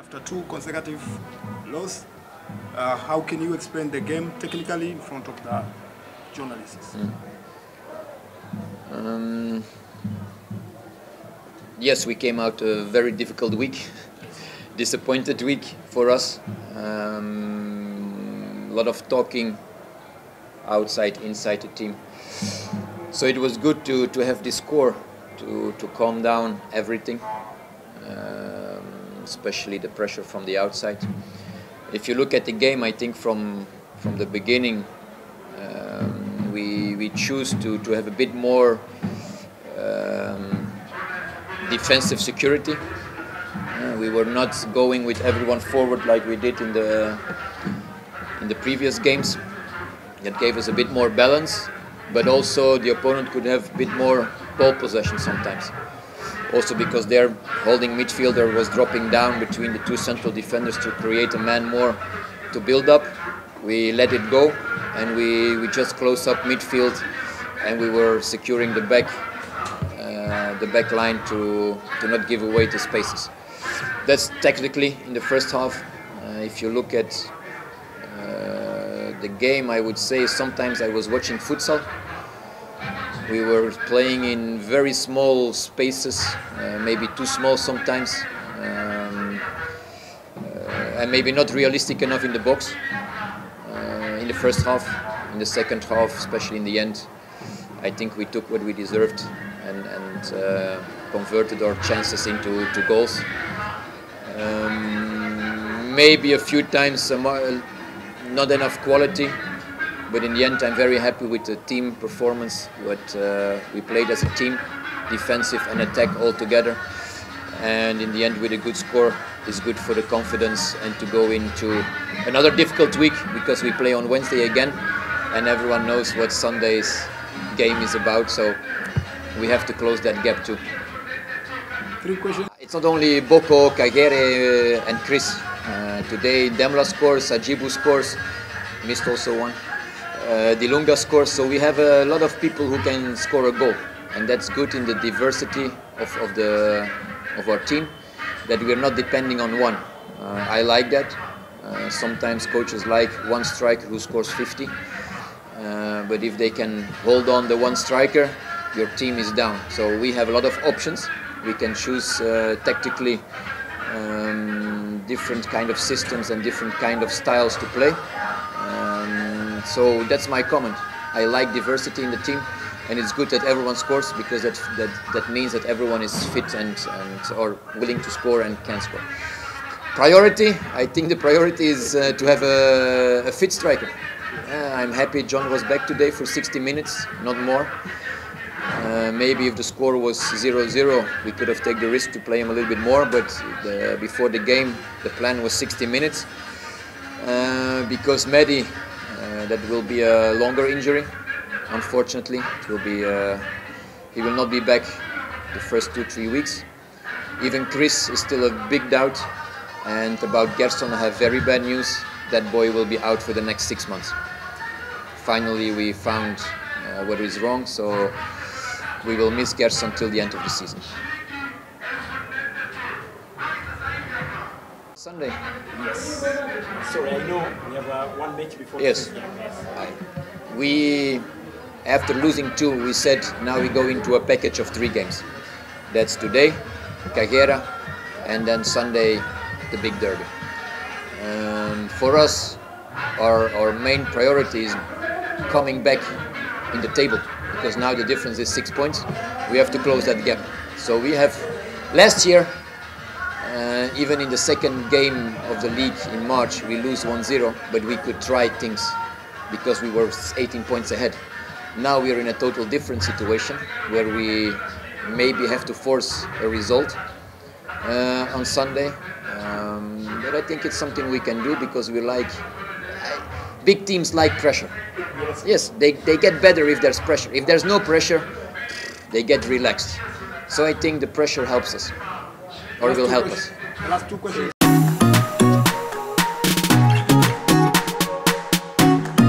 after 2 consecutive losses. How can you explain the game technically in front of the journalists? Yes, we came out a very difficult week, disappointed week for us. A lot of talking outside, inside the team. So it was good to have this score to calm down everything, especially the pressure from the outside. If you look at the game, I think from the beginning we choose to have a bit more defensive security. We were not going with everyone forward like we did in the previous games. That gave us a bit more balance, but also the opponent could have a bit more ball possession sometimes. Also because their holding midfielder was dropping down between the 2 central defenders to create a man more to build up. We let it go and we just closed up midfield, and we were securing the back line to not give away the spaces. That's technically in the first half. If you look at the game, I would say sometimes I was watching futsal. We were playing in very small spaces, maybe too small sometimes, and maybe not realistic enough in the box in the first half. In the second half, especially in the end, I think we took what we deserved and converted our chances into goals. Maybe a few times not enough quality, but in the end I'm very happy with the team performance. We played as a team, defensive and attack all together, and in the end with a good score is good for the confidence and to go into another difficult week, because we play on Wednesday again and everyone knows what Sunday's game is about, so we have to close that gap too. 3 questions. It's not only Boko, Kagere and Chris. Today Demla scores, Ajibu scores, missed also one. Dilunga scores, so we have a lot of people who can score a goal, and that's good in the diversity of our team, that we're not depending on one. I like that. Sometimes coaches like one striker who scores 50, but if they can hold on the one striker, your team is down. So we have a lot of options. We can choose tactically different kind of systems and different kind of styles to play. So that's my comment. I like diversity in the team, and it's good that everyone scores, because that means that everyone is fit and or willing to score and can score. Priority, I think the priority is to have a fit striker. I'm happy John was back today for 60 minutes, not more. Maybe if the score was 0-0, we could have taken the risk to play him a little bit more, but before the game, the plan was 60 minutes. Because Mehdi, that will be a longer injury, unfortunately. It will be, he will not be back the first 2-3 weeks. Even Chris is still a big doubt. And about Gerson, I have very bad news. That boy will be out for the next 6 months. Finally, we found what is wrong, so we will miss Gerson till the end of the season. Sunday. Yes. Sorry, I know we have one match before. Yes. We, after losing 2, we said now we go into a package of 3 games. That's today, Kagera, and then Sunday, the big derby. And for us, our main priority is coming back in the table, because now the difference is 6 points. We have to close that gap. So we have, last year, even in the second game of the league in March, we lose 1-0, but we could try things because we were 18 points ahead. Now we are in a total different situation, where we maybe have to force a result on Sunday. But I think it's something we can do, because we like, big teams like pressure. Yes, they get better if there's pressure. If there's no pressure, they get relaxed. So I think the pressure helps us, or will help us. The last 2 questions.